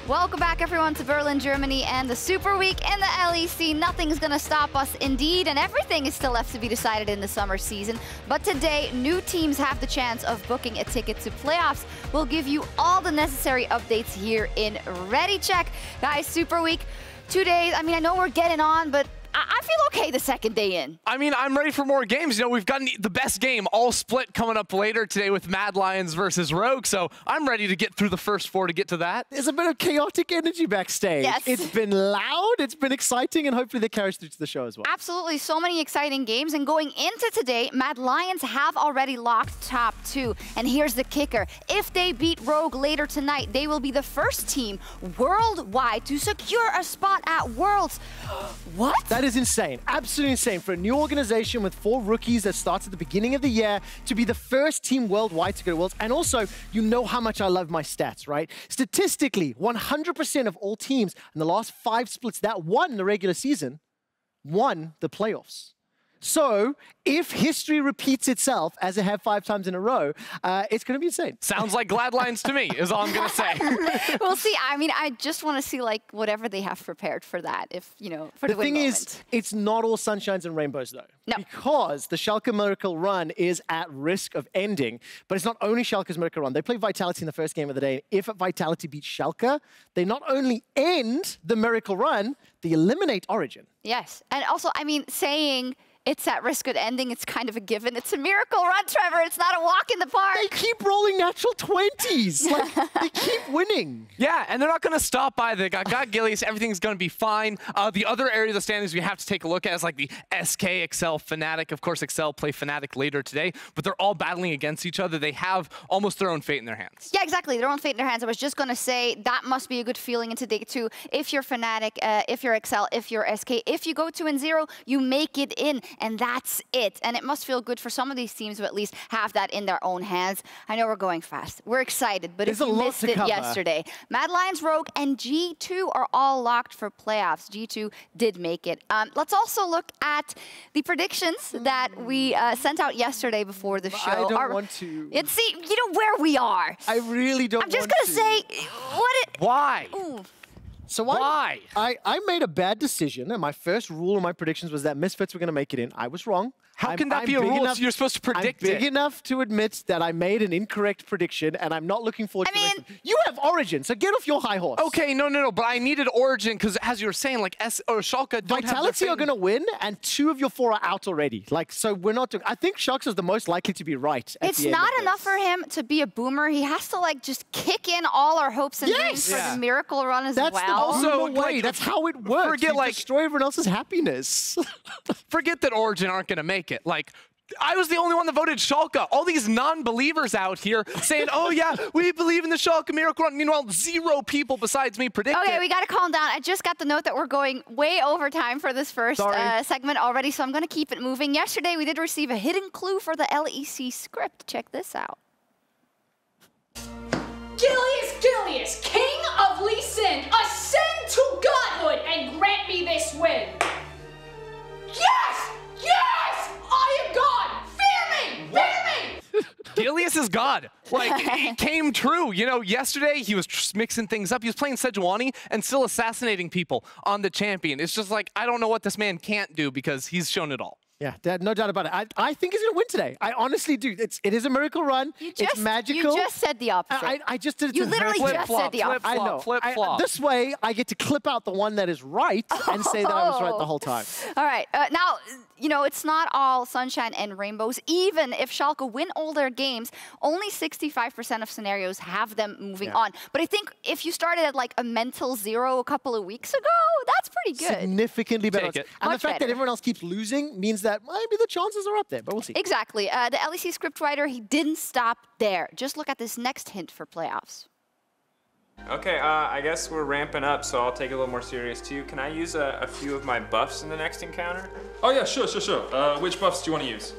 Welcome back, everyone, to Berlin, Germany, and the Super Week in the LEC. Nothing's going to stop us, indeed, and everything is still left to be decided in the summer season. But today, new teams have the chance of booking a ticket to playoffs. We'll give you all the necessary updates here in Ready Check. Guys, Super Week, 2 days. I mean, I know we're getting on, but I feel okay the second day in. I mean, I'm ready for more games. You know, we've got the best game, all split, coming up later today with Mad Lions versus Rogue. So I'm ready to get through the first 4 to get to that. There's a bit of chaotic energy backstage. Yes. It's been loud, it's been exciting, and hopefully that carries through to the show as well. Absolutely. So many exciting games. And going into today, Mad Lions have already locked top 2. And here's the kicker. If they beat Rogue later tonight, they will be the first team worldwide to secure a spot at Worlds. What? That is insane. Absolutely insane for a new organization with 4 rookies that starts at the beginning of the year to be the first team worldwide to go to Worlds. And also, you know how much I love my stats, right? Statistically, 100% of all teams in the last 5 splits that won the regular season won the playoffs. So, if history repeats itself, as it have 5 times in a row, it's going to be insane. Sounds like Glad Lions to me, is all I'm going to say. We'll see. I mean, I just want to see, like, whatever they have prepared for that, if, you know, for the win moment. The thing is, it's not all sunshines and rainbows, though. No. Because the Schalke Miracle Run is at risk of ending. But it's not only Schalke's Miracle Run. They play Vitality in the first game of the day. If Vitality beats Schalke, they not only end the Miracle Run, they eliminate Origin. Yes. And also, I mean, saying it's at risk of ending, it's kind of a given. It's a miracle run, Trevor. It's not a walk in the park. They keep rolling natural 20s. Like, they keep winning. Yeah, and they're not going to stop either. They got Gilius. Everything's going to be fine. The other area of the standings we have to take a look at is like the SK, Excel, Fnatic. Of course, Excel play Fnatic later today, but they're all battling against each other. They have almost their own fate in their hands. Yeah, exactly. Their own fate in their hands. I was just going to say that must be a good feeling into day 2. If you're Fnatic, if you're Excel, if you're SK, if you go 2-0, you make it in, and that's it. And it must feel good for some of these teams to at least have that in their own hands. I know we're going fast. We're excited, but if you missed it yesterday, Mad Lions, Rogue, and G2 are all locked for playoffs. G2 did make it. Let's also look at the predictions that we sent out yesterday before the show. I don't want to. See, you know where we are. I really don't want to. I'm just going to say, Why? Ooh. So why? I made a bad decision, and my first rule of my predictions was that Misfits were going to make it in. I was wrong. How can that be a rule if you're supposed to predict it? I'm big enough to admit that I made an incorrect prediction, and I'm not looking forward to it. You have Origin, so get off your high horse. Okay, no, but I needed Origin because, as you were saying, like Schalke don't Vitality are going to win, and 2 of your 4 are out already. Like, so we're not doing. I think Schalke is the most likely to be right. It's not enough for him to be a boomer. He has to like just kick in all our hopes and dreams for the miracle run as well. That's the way. That's how it works. Forget like destroy everyone else's happiness. Forget that Origin aren't going to make it. Like, I was the only one that voted Schalke. All these non-believers out here saying, oh yeah, we believe in the Schalke Miracle Run. Meanwhile, 0 people besides me predict it. Okay, we got to calm down. I just got the note that we're going way over time for this first segment already, so I'm going to keep it moving. Yesterday, we did receive a hidden clue for the LEC script. Check this out. Gilius, King of Lee Sin, ascend to godhood and grant me this win. Yes! Yes! I am God! Fear me! Fear me! Gilius is God. Like, it came true. You know, yesterday he was mixing things up. He was playing Sejuani and still assassinating people on the champion. It's just like, I don't know what this man can't do because he's shown it all. Yeah, no doubt about it. I think he's going to win today. I honestly do. It is a miracle run. It's magical. You just said the opposite. I just did it. You literally just said the opposite. I know. Flip-flop. This way, I get to clip out the one that is right and say that I was right the whole time. All right. Now, you know, it's not all sunshine and rainbows. Even if Schalke win all their games, only 65% of scenarios have them moving on. But I think if you started at like a mental 0 a couple of weeks ago, that's pretty good. Significantly better. Take it. And Much the fact better. that everyone else keeps losing means that that maybe the chances are up there, but we'll see. Exactly. The LEC scriptwriter, he didn't stop there. Just look at this next hint for playoffs. Okay, I guess we're ramping up, so I'll take it a little more serious too. Can I use a few of my buffs in the next encounter? Oh yeah, sure. Which buffs do you want to use?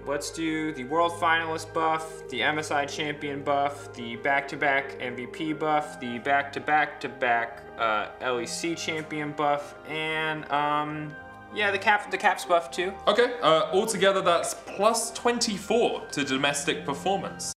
Let's do the World Finalist buff, the MSI Champion buff, the back-to-back MVP buff, the back-to-back-to-back LEC Champion buff, and yeah, the Caps buff too. Okay, altogether that's plus 24 to domestic performance.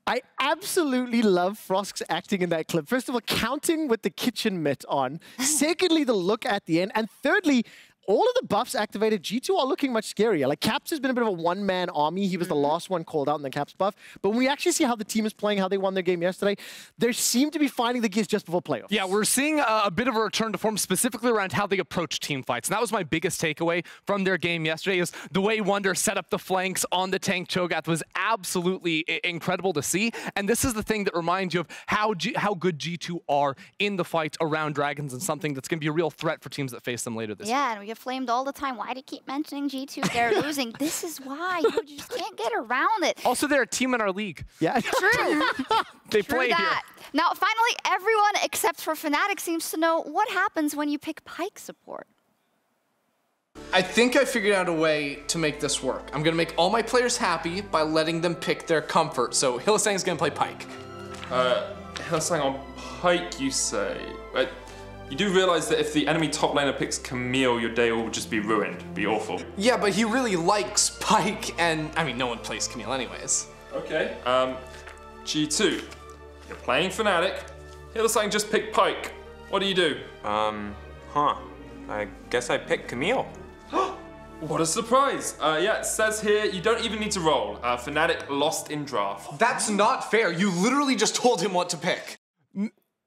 I absolutely love Frosk's acting in that clip. First of all, counting with the kitchen mitt on. Secondly, the look at the end. And thirdly, all of the buffs activated, G2 are looking much scarier. Like, Caps has been a bit of a one-man army. He was the last one called out in the Caps buff. But when we actually see how the team is playing, how they won their game yesterday, they seem to be finding the gears just before playoffs. Yeah, we're seeing a bit of a return to form, specifically around how they approach team fights. And that was my biggest takeaway from their game yesterday, is the way Wunder set up the flanks on the tank Cho'Gath was absolutely incredible to see. And this is the thing that reminds you of how good G2 are in the fight around Dragons, and something that's going to be a real threat for teams that face them later this year. Yeah, and we get flamed all the time. Why do you keep mentioning G2? They're losing. This is why. You just can't get around it. Also, they're a team in our league. Yeah. True. They True play here. that. Now, finally, everyone except for Fnatic seems to know what happens when you pick Pyke support. I think I figured out a way to make this work. I'm gonna make all my players happy by letting them pick their comfort. So Hylissang's gonna play Pyke. Hylissang on Pyke, you say? You do realize that if the enemy top laner picks Camille, your day will just be ruined. It'd be awful. Yeah, but he really likes Pyke, and I mean, no one plays Camille anyways. Okay. G2, you're playing Fnatic. Hylissang just picked Pyke. What do you do? I guess I picked Camille. What a surprise. Yeah, it says here you don't even need to roll. Fnatic lost in draft. That's not fair. You literally just told him what to pick.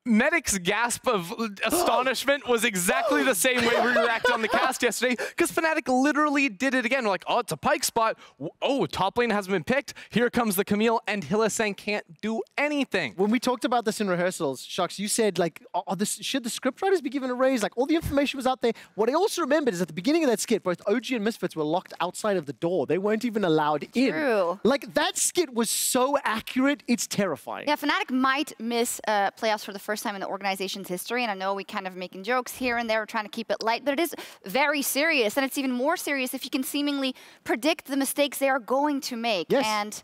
Medic's gasp of astonishment was exactly the same way we reacted on the cast yesterday, because Fnatic literally did it again. We're like, oh, it's a Pyke spot. Oh, top lane hasn't been picked. Here comes the Camille, and Hylissang can't do anything. When we talked about this in rehearsals, Shucks, you said, like, should the scriptwriters be given a raise? Like, all the information was out there. What I also remembered is at the beginning of that skit, both OG and Misfits were locked outside of the door. They weren't even allowed in. True. Like, that skit was so accurate, it's terrifying. Yeah, Fnatic might miss playoffs for the first time in the organization's history, and I know we kind of making jokes here and there, we're trying to keep it light, but it is very serious, and it's even more serious if you can seemingly predict the mistakes they are going to make. Yes. And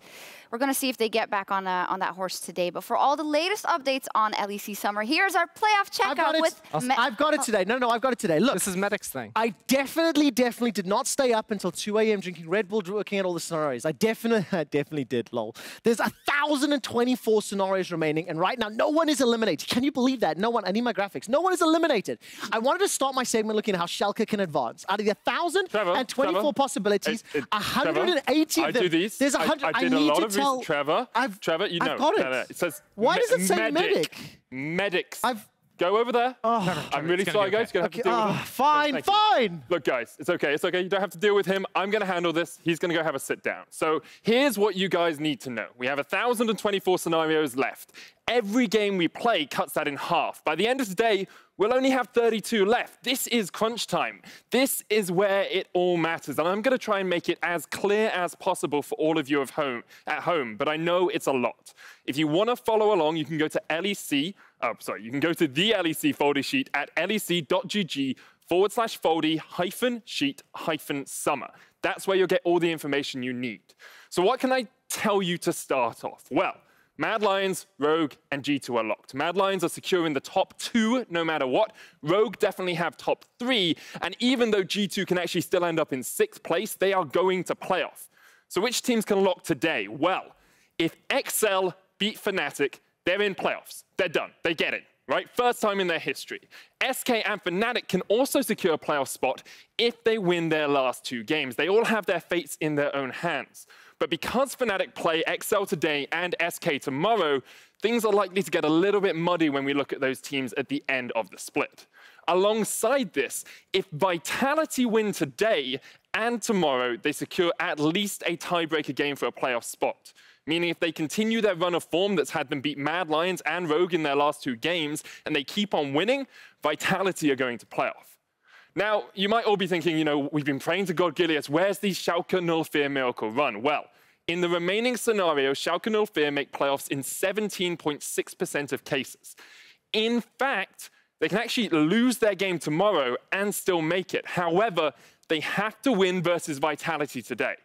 we're going to see if they get back on that horse today. But for all the latest updates on LEC Summer, here's our playoff checkout with... I've got it today. No, I've got it today. Look. This is Medic's thing. I definitely did not stay up until 2 a.m. drinking Red Bull, looking at all the scenarios. I definitely did, lol. There's 1,024 scenarios remaining, and right now, no one is eliminated. Can you believe that? No one, I need my graphics. No one is eliminated. I wanted to start my segment looking at how Schalke can advance. Out of the 1,024 possibilities, 180 of them. I do these. There's 100. I did a lot of research. Trevor, you know. I've got it. No. It says Why does it say medic? Medics. Go over there. I'm really sorry, guys. You're going to have to deal with him. Fine. Look, guys, it's okay. It's okay. You don't have to deal with him. I'm going to handle this. He's going to go have a sit down. So here's what you guys need to know. We have 1,024 scenarios left. Every game we play cuts that in half. By the end of today, we'll only have 32 left. This is crunch time. This is where it all matters. And I'm going to try and make it as clear as possible for all of you at home. But I know it's a lot. If you want to follow along, you can go to LEC. You can go to the LEC folder sheet at lec.gg/foldy-sheet-summer. That's where you'll get all the information you need. So what can I tell you to start off? Well, Mad Lions, Rogue, and G2 are locked. Mad Lions are secure in the top 2 no matter what. Rogue definitely have top 3, and even though G2 can actually still end up in 6th place, they are going to playoff. So which teams can lock today? Well, if XL beat Fnatic, they're in playoffs. They're done. They get it, right? First time in their history. SK and Fnatic can also secure a playoff spot if they win their last 2 games. They all have their fates in their own hands. But because Fnatic play XL today and SK tomorrow, things are likely to get a little bit muddy when we look at those teams at the end of the split. Alongside this, if Vitality win today and tomorrow, they secure at least a tiebreaker game for a playoff spot. Meaning if they continue their run of form that's had them beat Mad Lions and Rogue in their last 2 games, and they keep on winning, Vitality are going to playoff. Now, you might all be thinking, you know, we've been praying to God Gilius. Where's the Schalke 04 miracle run? Well, in the remaining scenarios, Schalke 04 make playoffs in 17.6% of cases. In fact, they can actually lose their game tomorrow and still make it. However, they have to win versus Vitality today.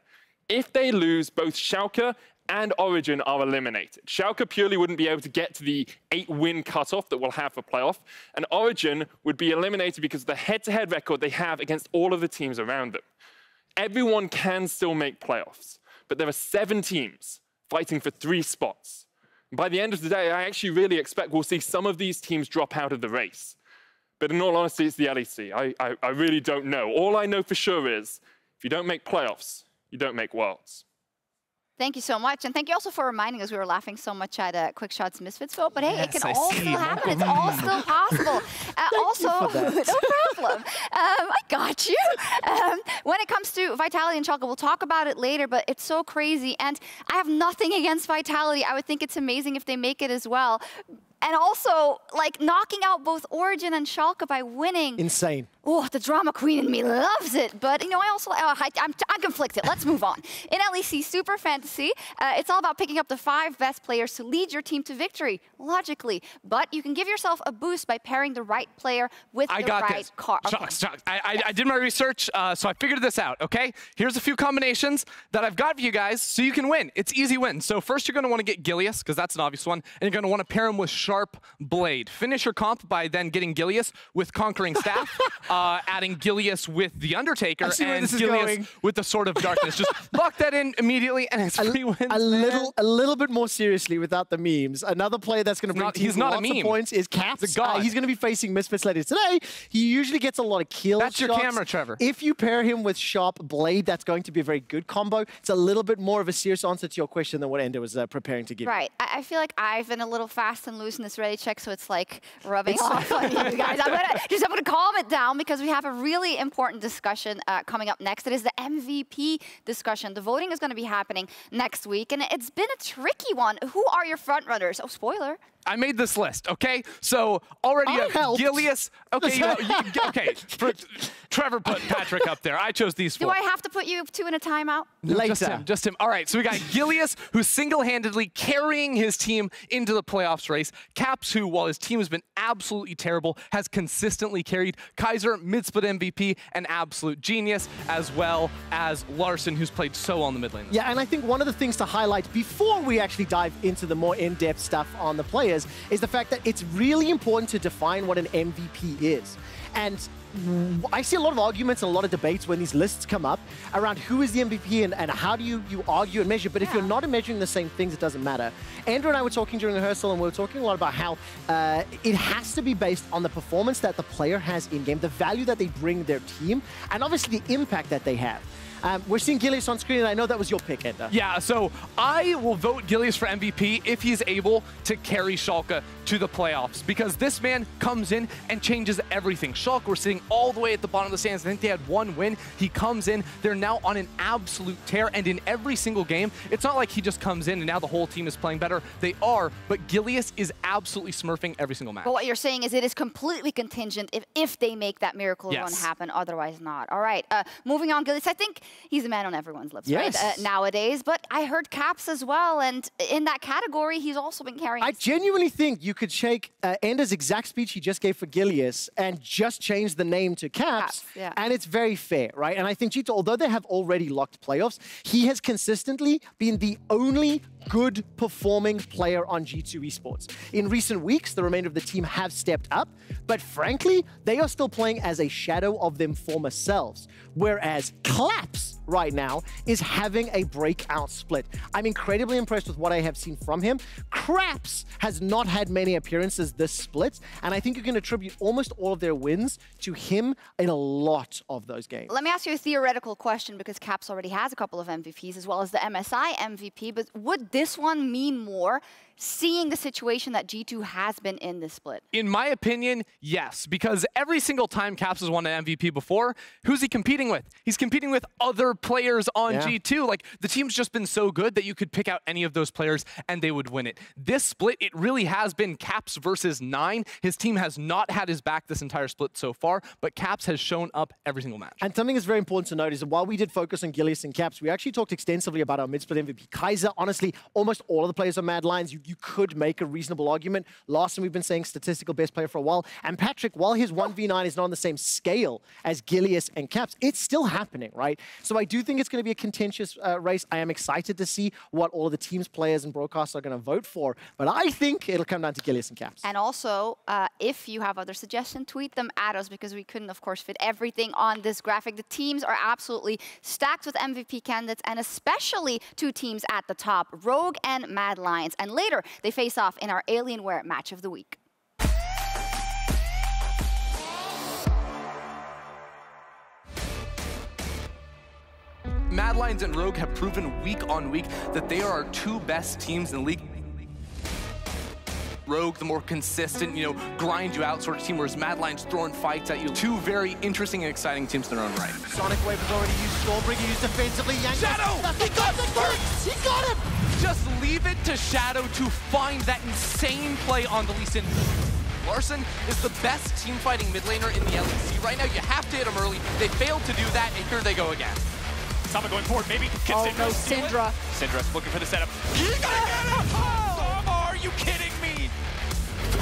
If they lose, both Schalke and Origin are eliminated. Schalke purely wouldn't be able to get to the 8-win cutoff that we'll have for playoff, and Origin would be eliminated because of the head-to-head record they have against all of the teams around them. Everyone can still make playoffs, but there are 7 teams fighting for 3 spots. And by the end of the day, I actually really expect we'll see some of these teams drop out of the race. But in all honesty, it's the LEC. I really don't know. All I know for sure is, if you don't make playoffs, you don't make worlds. Thank you so much. And thank you also for reminding us we were laughing so much at Quick Shots Misfits vote. But hey, it can all still happen. It's all still possible. Also, no problem. I got you. When it comes to Vitality and Schalke, we'll talk about it later, but it's so crazy. And I have nothing against Vitality. I would think it's amazing if they make it as well. And also, like, knocking out both Origin and Schalke by winning. Insane. Oh, the drama queen in me loves it. But, you know, I also, I'm conflicted. Let's move on. In LEC Super Fantasy, it's all about picking up the 5 best players to lead your team to victory, logically. But you can give yourself a boost by pairing the right player with the right card. Okay. I did my research, so I figured this out, okay? Here's a few combinations that I've got for you guys so you can win. It's easy win. So first you're going to want to get Gilius, because that's an obvious one. And you're going to want to pair him with Sharp Blade. Finish your comp by then getting Gilius with Conquering Staff, adding Gilius with the Undertaker, and Gilius with the Sword of Darkness. Just lock that in immediately, and it's free wins. A little bit more seriously without the memes. Another player that's going to bring teams lots of points is Caps. He's going to be facing Misfits later today. He usually gets a lot of kills. That's your camera, Trevor. If you pair him with Sharp Blade, that's going to be a very good combo. It's a little bit more of a serious answer to your question than what Ender was preparing to give. Right. I feel like I've been a little fast and loose in this ready check, so it's like rubbing off on you guys. I'm gonna calm it down because we have a really important discussion coming up next. It is the MVP discussion. The voting is going to be happening next week, and it's been a tricky one. Who are your front runners? Oh, spoiler. I made this list, okay? So already Gilius. Okay, okay. Trevor put Patrick up there. I chose these 4. Do I have to put you 2 in a timeout? Later. Just him. All right, so we got Gilius, who's single-handedly carrying his team into the playoffs race. Caps, who, while his team has been absolutely terrible, has consistently carried. Kaiser, mid-split MVP, an absolute genius, as well as Larson, who's played so well in the mid lane. Yeah, and I think one of the things to highlight before we actually dive into the more in-depth stuff on the players is the fact that it's really important to define what an MVP is. And I see a lot of arguments and a lot of debates when these lists come up around who is the MVP and how do you argue and measure. But if you're not measuring the same things, it doesn't matter. Andrew and I were talking during rehearsal, and we were talking a lot about how it has to be based on the performance that the player has in-game, the value that they bring their team, and obviously the impact that they have. We're seeing Gilius on screen, and I know that was your pick, Ender. Yeah, so I will vote Gilius for MVP if he's able to carry Schalke to the playoffs, because this man comes in and changes everything. Schalke were sitting all the way at the bottom of the stands. I think they had 1 win. He comes in. They're now on an absolute tear, and in every single game, it's not like he just comes in and now the whole team is playing better. They are, but Gilius is absolutely smurfing every single match. But what you're saying is it is completely contingent if they make that miracle run happen, otherwise not. All right, moving on, Gilius. I think he's a man on everyone's lips, right, nowadays. But I heard Caps as well, and in that category, he's also been carrying. I genuinely think you could shake Ender's exact speech he just gave for Gilius and just change the name to Caps, and it's very fair, right? And I think Cheetah, although they have already locked playoffs, he has consistently been the only good performing player on G2 Esports. In recent weeks, the remainder of the team have stepped up, but frankly, they are still playing as a shadow of them former selves. Whereas Claps right now is having a breakout split. I'm incredibly impressed with what I have seen from him. Craps has not had many appearances this split, and I think you can attribute almost all of their wins to him in a lot of those games. Let me ask you a theoretical question, because Caps already has a couple of MVPs as well as the MSI MVP, but would this one mean more seeing the situation that G2 has been in this split? In my opinion, yes, because every single time Caps has won an MVP before, who's he competing with? He's competing with other players on G2. Like, the team's just been so good that you could pick out any of those players and they would win it. This split, it really has been Caps versus 9. His team has not had his back this entire split so far, but Caps has shown up every single match. And something that's very important to note is that while we did focus on Gilius and Caps, we actually talked extensively about our mid-split MVP. Kaiser, honestly, almost all of the players on Mad Lions, you could make a reasonable argument. Larson, we've been saying statistical best player for a while. And Patrick, while his 1v9 is not on the same scale as Gilius and Caps, it's still happening, right? So I do think it's going to be a contentious race. I am excited to see what all of the team's players and broadcasts are going to vote for. But I think it'll come down to Gilius and Caps. And also, if you have other suggestions, tweet them at us, because we couldn't, of course, fit everything on this graphic. The teams are absolutely stacked with MVP candidates, and especially 2 teams at the top, Rogue and Mad Lions. And later, they face off in our Alienware match of the week. Mad Lions and Rogue have proven week on week that they are our 2 best teams in the league. Rogue, the more consistent, grind you out sort of team, whereas Mad Lions throwing fights at you. 2 very interesting and exciting teams in their own right. Sonic Wave has already used Stormbreaker, used defensively. Shadow! He got the first! He got him! Just leave it to Shadow to find that insane play on the Lee Sin. Larson is the best team fighting mid laner in the LEC. Right now, you have to hit him early. They failed to do that, and here they go again. Sama going forward, maybe. Oh no, Syndra. Syndra's looking for the setup. You gotta get him! Sama, are you kidding me?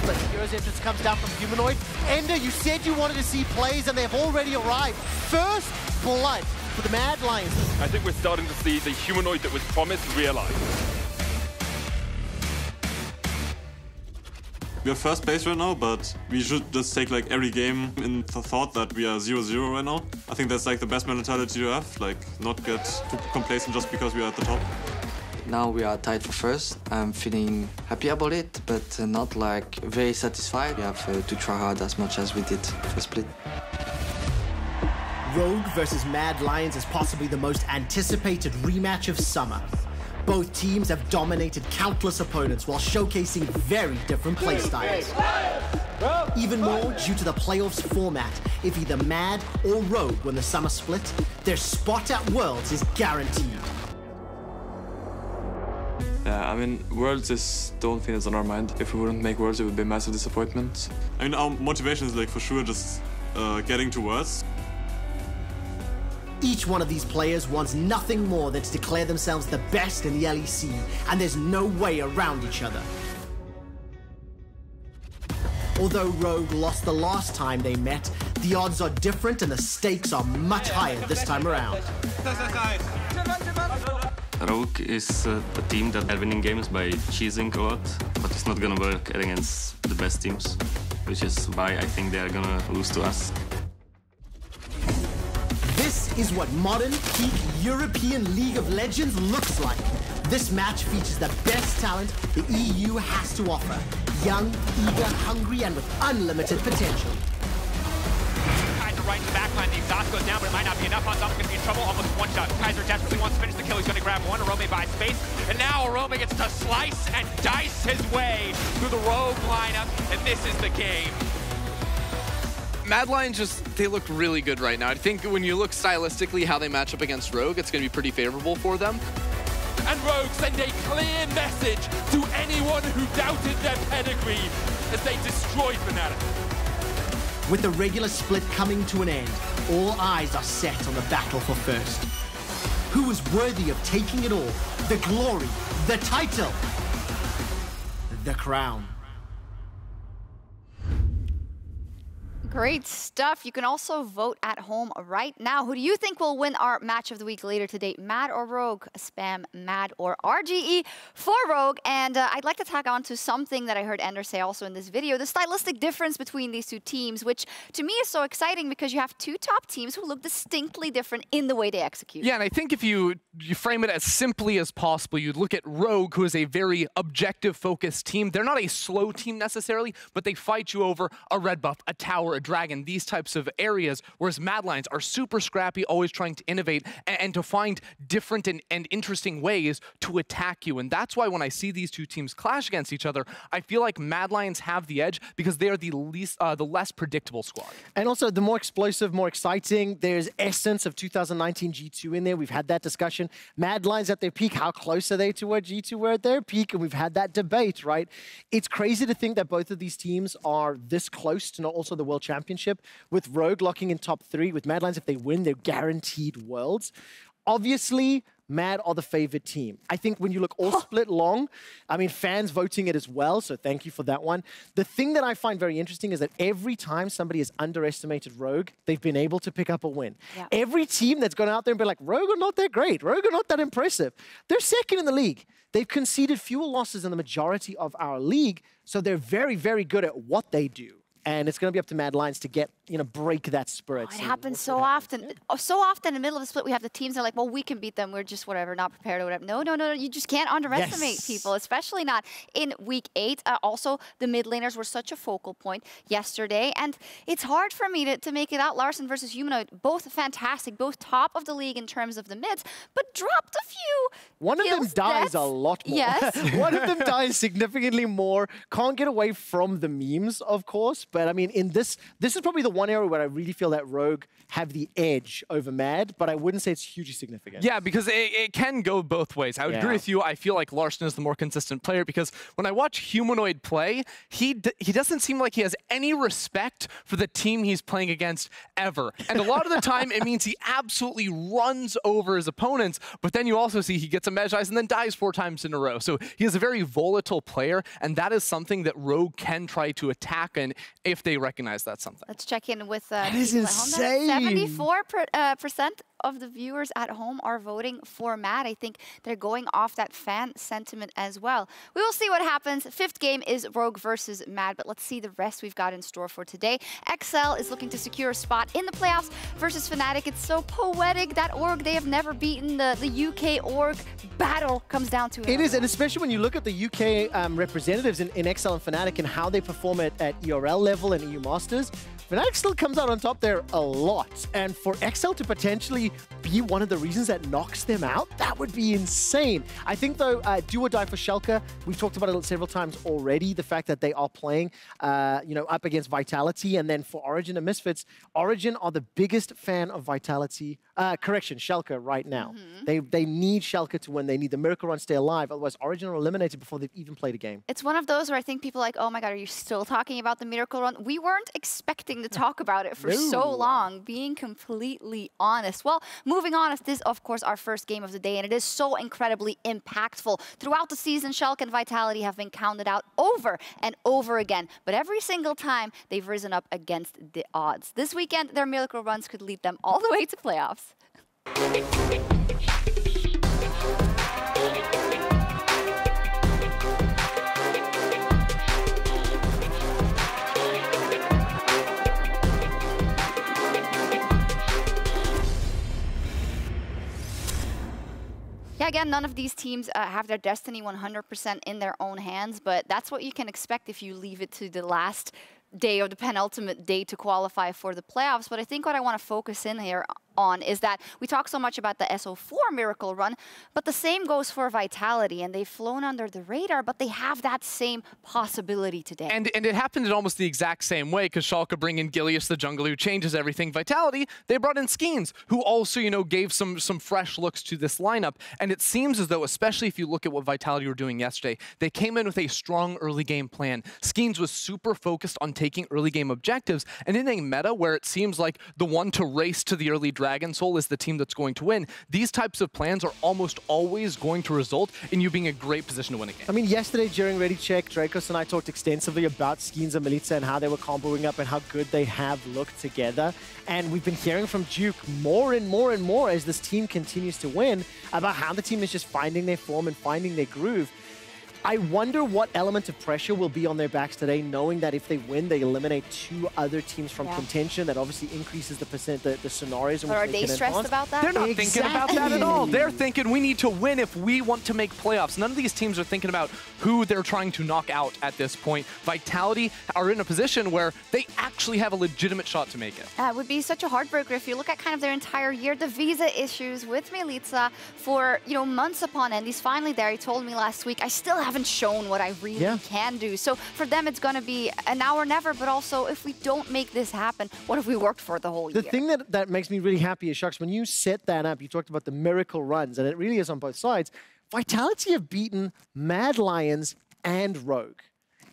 But Hero's entrance comes down from Humanoid. Ender, you said you wanted to see plays, and they've already arrived. First blood for the Mad Lions. I think we're starting to see the humanoid that was promised realized. We are first place right now, but we should just take like every game in the thought that we are 0-0 right now. I think that's like the best mentality to have, like not get too complacent just because we are at the top. Now we are tied for first. I'm feeling happy about it, but not like very satisfied. We have to try hard as much as we did for split. Rogue versus Mad Lions is possibly the most anticipated rematch of summer. Both teams have dominated countless opponents while showcasing very different playstyles. Even more due to the playoffs format, if either Mad or Rogue win the summer split, their spot at Worlds is guaranteed. Yeah, I mean, Worlds is the only thing that's on our mind. If we wouldn't make Worlds, it would be a massive disappointment. I mean, our motivation is like for sure just getting to Worlds. Each one of these players wants nothing more than to declare themselves the best in the LEC, and there's no way around each other. Although Rogue lost the last time they met, the odds are different and the stakes are much higher this time around. Rogue is a team that are winning games by cheesing a lot, but it's not gonna work against the best teams, which is why I think they are gonna lose to us. This is what modern, peak European League of Legends looks like. This match features the best talent the EU has to offer. Young, eager, hungry, and with unlimited potential. Kaiser right in the back line. The exhaust goes down, but it might not be enough. Hanzama's going to be in trouble. Almost one shot. Kaiser desperately wants to finish the kill. He's going to grab one. Arome buys space. And now Arome gets to slice and dice his way through the Rogue lineup. And this is the game. Mad Lions they look really good right now. I think when you look stylistically how they match up against Rogue, it's going to be pretty favorable for them. And Rogue send a clear message to anyone who doubted their pedigree as they destroyed Fnatic. With the regular split coming to an end, all eyes are set on the battle for first. Who is worthy of taking it all? The glory, the title, the crown. Great stuff. You can also vote at home right now. Who do you think will win our match of the week later today? Mad or Rogue? Spam Mad or RGE for Rogue. And I'd like to tag on to something that I heard Ender say also in this video, the stylistic difference between these 2 teams, which to me is so exciting because you have 2 top teams who look distinctly different in the way they execute. Yeah, and I think if you frame it as simply as possible, you'd look at Rogue, who is a very objective-focused team. They're not a slow team necessarily, but they fight you over a red buff, a tower, a Dragon, these types of areas, whereas Mad Lions are super scrappy, always trying to innovate and to find different and interesting ways to attack you. And that's why when I see these two teams clash against each other, I feel like Mad Lions have the edge because they are the less predictable squad. And also the more explosive, more exciting. There's essence of 2019 G2 in there. We've had that discussion. Mad Lions at their peak, how close are they to where G2 were at their peak? And we've had that debate, right? It's crazy to think that both of these teams are this close to not also the World Championship, with Rogue locking in top 3, with Mad Lions, if they win, they're guaranteed Worlds. Obviously, Mad are the favorite team. I think when you look all split long, I mean, fans voting it as well, so thank you for that one. The thing that I find very interesting is that every time somebody has underestimated Rogue, they've been able to pick up a win. Yeah. Every team that's gone out there and been like, Rogue are not that great, Rogue are not that impressive. They're second in the league. They've conceded fewer losses in the majority of our league, so they're very, very good at what they do. And it's going to be up to Mad Lions to get, break that spirit. Oh, it happens so often. Yeah. So often in the middle of the split, we have the teams that are like, well, we can beat them. We're just whatever, not prepared or whatever. No. You just can't underestimate people, especially not in week 8. Also, the mid laners were such a focal point yesterday. And it's hard for me to make it out. Larssen versus Humanoid, both fantastic, both top of the league in terms of the mids, but dropped a few. One of them dies a lot more. Yes. One of them dies significantly more. Can't get away from the memes, of course. But I mean, in this is probably the one area where I really feel that Rogue have the edge over Mad, but I wouldn't say it's hugely significant. Yeah, because it can go both ways. I would agree with you. I feel like Larssen is the more consistent player because when I watch Humanoid play, he doesn't seem like he has any respect for the team he's playing against ever. And a lot of the time, it means he absolutely runs over his opponents, but then you also see he gets a Magi and then dies 4 times in a row. So he is a very volatile player, and that is something that Rogue can try to attack and if they recognize that's something. Let's check in with that is insane. 74% of the viewers at home are voting for Mad. I think they're going off that fan sentiment as well. We will see what happens. 5th game is Rogue versus Mad, but let's see the rest we've got in store for today. XL is looking to secure a spot in the playoffs versus Fnatic. It's so poetic, that org. They have never beaten the UK org. Battle comes down to it. It is, and especially when you look at the UK representatives in XL and Fnatic and how they perform at ERL level and EU Masters, Fnatic still comes out on top there a lot. And for XL to potentially be one of the reasons that knocks them out, that would be insane. I think, though, do or die for Schalke. We've talked about it several times already, the fact that they are playing, up against Vitality. And then for Origen and Misfits, Origen are the biggest fan of Vitality. Schalke right now. They need Schalke to win. They need the Miracle Run stay alive. Otherwise, Origen are eliminated before they've even played a game. It's one of those where I think people are like, oh my God, are you still talking about the Miracle Run? We weren't expecting to talk about it for so long, being completely honest. Well, moving on, this is, of course, our first game of the day, and it is so incredibly impactful. Throughout the season, Schalke and Vitality have been counted out over and over again, but every single time they've risen up against the odds. This weekend, their Miracle Runs could lead them all the way to playoffs. Yeah, again, none of these teams have their destiny 100% in their own hands, but that's what you can expect if you leave it to the last day or the penultimate day to qualify for the playoffs. But I think what I want to focus in here on is that we talk so much about the SO4 Miracle Run, but the same goes for Vitality, and they've flown under the radar, but they have that same possibility today. And it happened in almost the exact same way, because Schalke bring in Gilius, the jungler who changes everything. Vitality, they brought in Skeens, who also, gave some fresh looks to this lineup. And it seems as though, especially if you look at what Vitality were doing yesterday, they came in with a strong early game plan. Skeens was super focused on taking early game objectives, and in a meta where it seems like the one to race to the early Dragon Soul is the team that's going to win, these types of plans are almost always going to result in you being in a great position to win a game. I mean, yesterday during Ready Check, Dracos and I talked extensively about Skeens and Milica and how they were comboing up and how good they have looked together. And we've been hearing from Duke more and more and more as this team continues to win about how the team is just finding their form and finding their groove. I wonder what element of pressure will be on their backs today, knowing that if they win, they eliminate 2 other teams from contention. That obviously increases the scenarios in which Are they they can stressed advance. about that? They're not thinking about that at all. They're thinking we need to win if we want to make playoffs. None of these teams are thinking about who they're trying to knock out at this point. Vitality are in a position where they actually have a legitimate shot to make it. It would be such a heartbreaker if you look at kind of their entire year. The visa issues with Milica for, months upon end. He's finally there. He told me last week, I still haven't shown what I really can do. So for them, it's going to be a now or never, but also if we don't make this happen, what have we worked for the whole year? The thing that makes me really happy is, Shucks, when you set that up, you talked about the miracle runs, and it really is on both sides. Vitality have beaten Mad Lions and Rogue.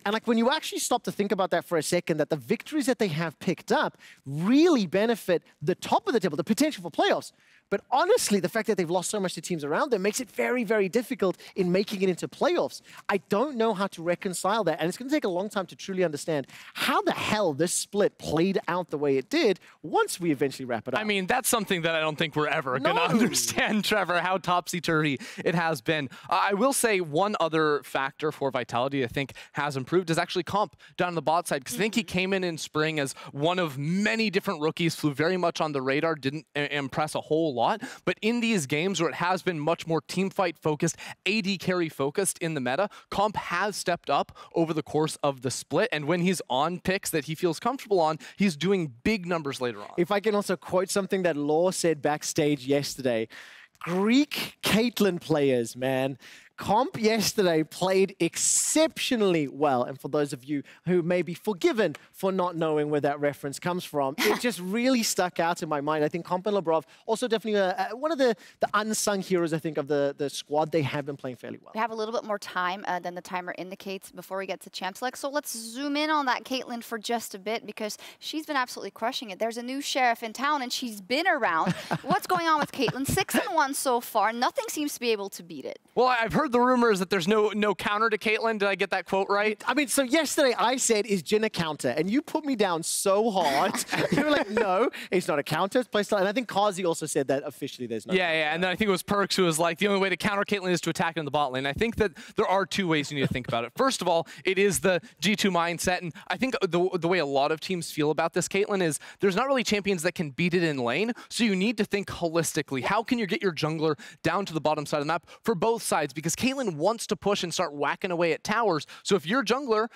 And like when you actually stop to think about that for a second, that the victories that they have picked up really benefit the top of the table, the potential for playoffs. But honestly, the fact that they've lost so much to teams around them makes it very, very difficult in making it into playoffs. I don't know how to reconcile that, and it's going to take a long time to truly understand how the hell this split played out the way it did once we eventually wrap it up. I mean, that's something that I don't think we're ever going to understand, Trevor, how topsy-turvy it has been. I will say one other factor for Vitality I think has improved is actually Comp down on the bot side, because I think he came in spring as one of many different rookies, flew very much on the radar, didn't impress a whole lot. But in these games where it has been much more team fight focused, AD carry focused in the meta, Comp has stepped up over the course of the split. And when he's on picks that he feels comfortable on, he's doing big numbers later on. If I can also quote something that Law said backstage yesterday, Greek Caitlyn players, man. Comp yesterday played exceptionally well. And for those of you who may be forgiven for not knowing where that reference comes from, it just really stuck out in my mind. I think Comp and Labrov, also definitely one of the unsung heroes, I think, of the squad. They have been playing fairly well. We have a little bit more time than the timer indicates before we get to Champ Select. So let's zoom in on that Caitlyn for just a bit, because she's been absolutely crushing it. There's a new sheriff in town, and she's been around. What's going on with Caitlyn? 6-1 so far. Nothing seems to be able to beat it. Well, I've heard the rumors that there's no counter to Caitlyn. Did I get that quote right? I mean, so yesterday I said, is Jhin a counter? And you put me down so hard. You were like, no, it's not a counter, it's playstyle. And I think Kazi also said that officially there's no counter. And then I think it was Perks who was like, the only way to counter Caitlyn is to attack in the bot lane. I think that there are 2 ways you need to think about it. First of all, it is the G2 mindset. And I think the way a lot of teams feel about this Caitlyn is there's not really champions that can beat it in lane. So you need to think holistically. How can you get your jungler down to the bottom side of the map for both sides? Because Caitlyn wants to push and start whacking away at towers. So if your jungler,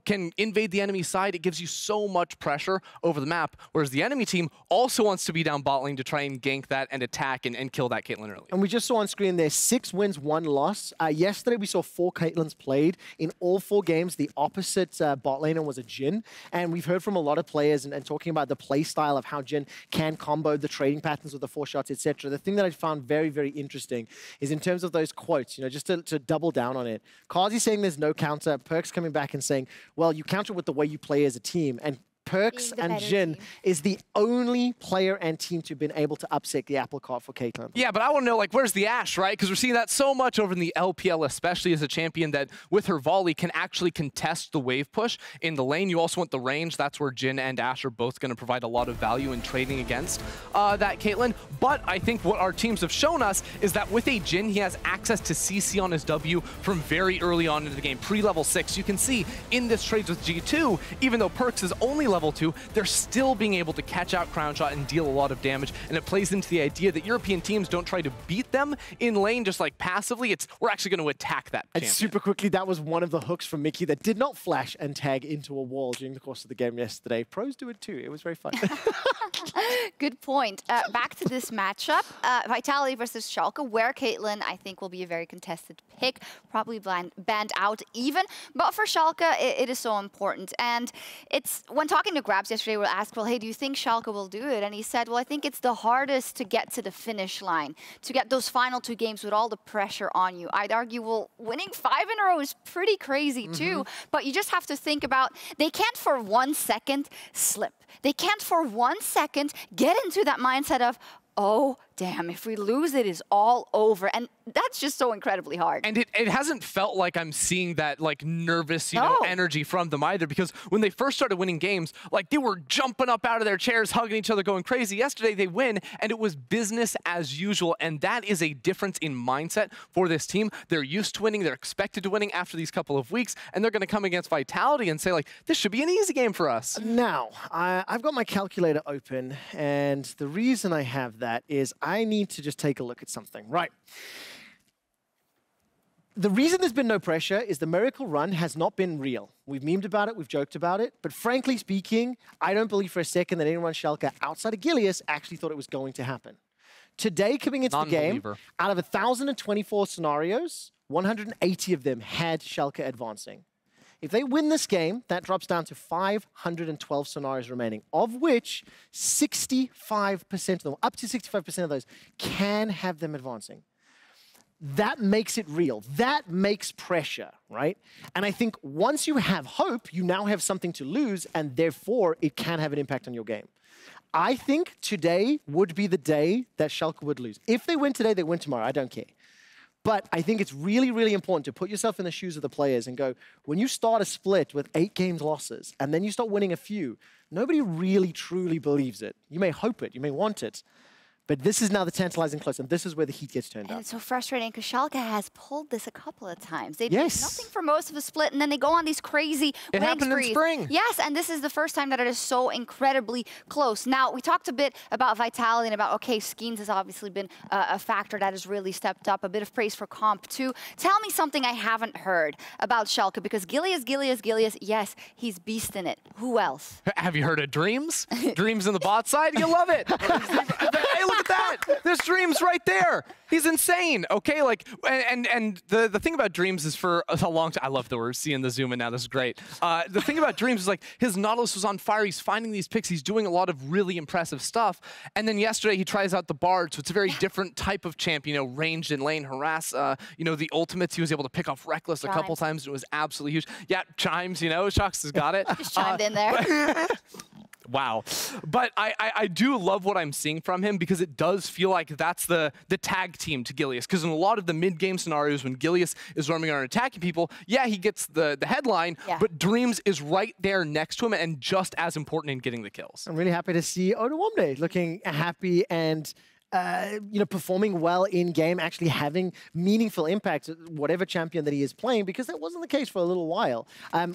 can invade the enemy side, it gives you so much pressure over the map. Whereas the enemy team also wants to be down bot lane to try and gank that and attack and kill that Caitlyn early. And we just saw on screen there 6 wins, 1 loss. Yesterday we saw 4 Caitlyn's played. In all 4 games, the opposite bot laner was a Jhin. And we've heard from a lot of players and talking about the play style of how Jhin can combo the trading patterns with the 4 shots, etc. The thing that I found very, very interesting is in terms of those quotes, just to double down on it. Kazi saying there's no counter, Perks coming back and saying, well, you counter with the way you play as a team. And Perks and Jhin is the only player and team to have been able to upset the apple cart for Caitlyn. Yeah, but I want to know, where's the Ashe, right? Because we're seeing that so much over in the LPL, especially as a champion that with her volley can actually contest the wave push in the lane. You also want the range. That's where Jhin and Ashe are both going to provide a lot of value in trading against that Caitlyn. But I think what our teams have shown us is that with a Jhin, he has access to CC on his W from very early on into the game, pre-level 6. You can see in this trades with G2, even though Perks is only level 2, they're still being able to catch out Crown Shot and deal a lot of damage. And it plays into the idea that European teams don't try to beat them in lane just passively. We're actually going to attack that champion. And super quickly, that was one of the hooks from Mickey that did not flash and tag into a wall during the course of the game yesterday. Pros do it too. It was very fun. Good point. Back to this matchup. Vitality versus Schalke, where Caitlyn, I think, will be a very contested pick. Probably banned out even. But for Schalke, it is so important. And it's when talking to Grabs yesterday, we were asked, well, hey, do you think Schalke will do it? And he said, well, I think it's the hardest to get to the finish line, to get those final 2 games with all the pressure on you. I'd argue, well, winning 5 in a row is pretty crazy too. But you just have to think about, they can't for 1 second slip. They can't for 1 second get into that mindset of, oh, damn, if we lose, it is all over. And that's just so incredibly hard. And it hasn't felt like I'm seeing that like nervous, you know, energy from them either, because when they first started winning games, like they were jumping up out of their chairs, hugging each other, going crazy. Yesterday they win and it was business as usual. And that is a difference in mindset for this team. They're used to winning. They're expected to winning after these couple of weeks. And they're going to come against Vitality and say like, this should be an easy game for us. Now, I've got my calculator open, and the reason I have that is I need to just take a look at something. Right. The reason there's been no pressure is the miracle run has not been real. We've memed about it, we've joked about it, but frankly speaking, I don't believe for a second that anyone Schalke outside of Gilius actually thought it was going to happen. Today, coming into the game, out of 1,024 scenarios, 180 of them had Schalke advancing. If they win this game, that drops down to 512 scenarios remaining, of which 65% of them, up to 65% of those, can have them advancing. That makes it real. That makes pressure, right? And I think once you have hope, you now have something to lose, and therefore it can have an impact on your game. I think today would be the day that Schalke would lose. If they win today, they win tomorrow. I don't care. But I think it's really, really important to put yourself in the shoes of the players and go, when you start a split with 8 games losses and then you start winning a few, nobody really, truly believes it. You may hope it, you may want it. But this is now the tantalizing close, and this is where the heat gets turned up. It's so frustrating because Schalke has pulled this a couple of times. They did nothing for most of the split, and then they go on these crazy winning happened sprees. in spring. Yes, and this is the first time that it is so incredibly close. Now, we talked a bit about Vitality and about, okay, Skeens has obviously been a factor that has really stepped up. A bit of praise for Comp, too. Tell me something I haven't heard about Schalke, because Gilius, yes, he's beast in it. Who else? Have you heard of Dreams? Dreams in the bot side? You love it. Hey, look at that. There's Dreams right there. He's insane. Okay, like, and the thing about Dreams is for a long time. I love that we're seeing the zoom in now. This is great. The thing about Dreams is like his Nautilus was on fire. He's finding these picks. He's doing a lot of really impressive stuff. And then yesterday he tries out the Bard, so it's a very different type of champ. You know, ranged and lane harass. You know, the ultimates he was able to pick off Reckless a couple times. And it was absolutely huge. Yeah, Chimes. You know, Shox has got it. Just chimed in there. Wow. But I do love what I'm seeing from him, because it does feel like that's the tag team to Gilius. Because in a lot of the mid-game scenarios when Gilius is roaming around attacking people, yeah, he gets the headline, but Dreams is right there next to him and just as important in getting the kills. I'm really happy to see Odoamne looking happy and you know, performing well in game, actually having meaningful impact, whatever champion that he is playing, because that wasn't the case for a little while.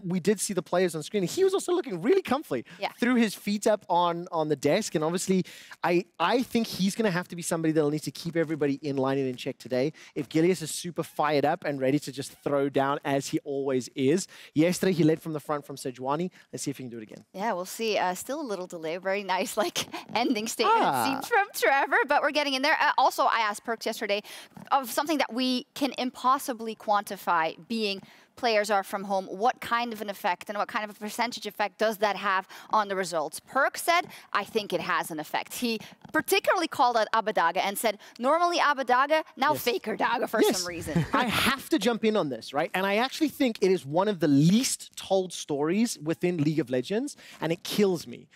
We did see the players on screen. He was also looking really comfy, threw his feet up on the desk, and obviously, I think he's going to have to be somebody that'll need to keep everybody in line and in check today. If Gilius is super fired up and ready to just throw down as he always is. Yesterday, he led from the front from Sejuani. Let's see if he can do it again. Yeah, we'll see. Still a little delay. Very nice, like, ending statement, it seems, from Trevor, but we're getting in there. Also, I asked Perkz yesterday of something that we can impossibly quantify, being players are from home. What kind of an effect and what kind of a percentage effect does that have on the results? Perkz said, I think it has an effect. He particularly called out Abbedagge and said, normally Abbedagge, now Faker Daga for some reason. I have to jump in on this, right? And I actually think it is one of the least told stories within League of Legends, and it kills me.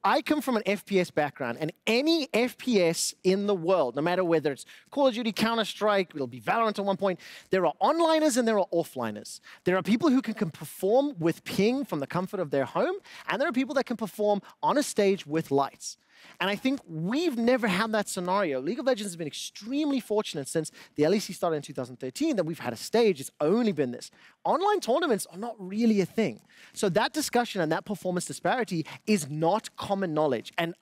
I come from an FPS background, and any FPS in the world, no matter whether it's Call of Duty, Counter-Strike, it'll be Valorant at one point, there are onliners and there are offliners. There are people who can perform with ping from the comfort of their home, and there are people that can perform on a stage with lights. And I think we've never had that scenario. League of Legends has been extremely fortunate since the LEC started in 2013 that we've had a stage. It's only been this. Online tournaments are not really a thing. So that discussion and that performance disparity is not common knowledge. And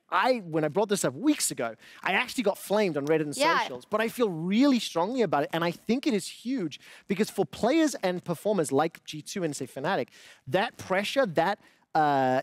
when I brought this up weeks ago, I actually got flamed on Reddit and socials. But I feel really strongly about it. And I think it is huge because for players and performers like G2 and say Fnatic, that pressure, that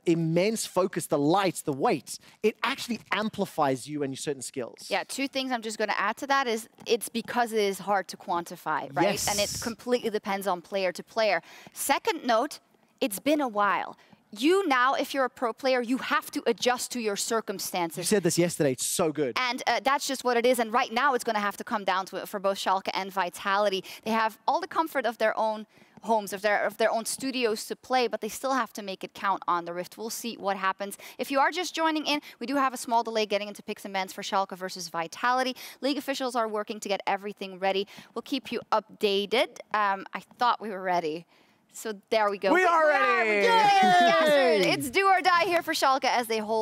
immense focus, the lights, the weights, it actually amplifies you and your certain skills. Yeah, 2 things I'm just going to add to that is it's because it is hard to quantify, right? Yes. And it completely depends on player to player. Second note, it's been a while. You now, if you're a pro player, you have to adjust to your circumstances. You said this yesterday. It's so good. And that's just what it is. And right now, it's going to have to come down to it for both Schalke and Vitality. They have all the comfort of their own homes, of their own studios to play, but they still have to make it count on the Rift. We'll see what happens. If you are just joining in, we do have a small delay getting into picks and bans for Schalke versus Vitality. League officials are working to get everything ready. We'll keep you updated. I thought we were ready. So there we go. We are ready! It's do or die here for Schalke as they hold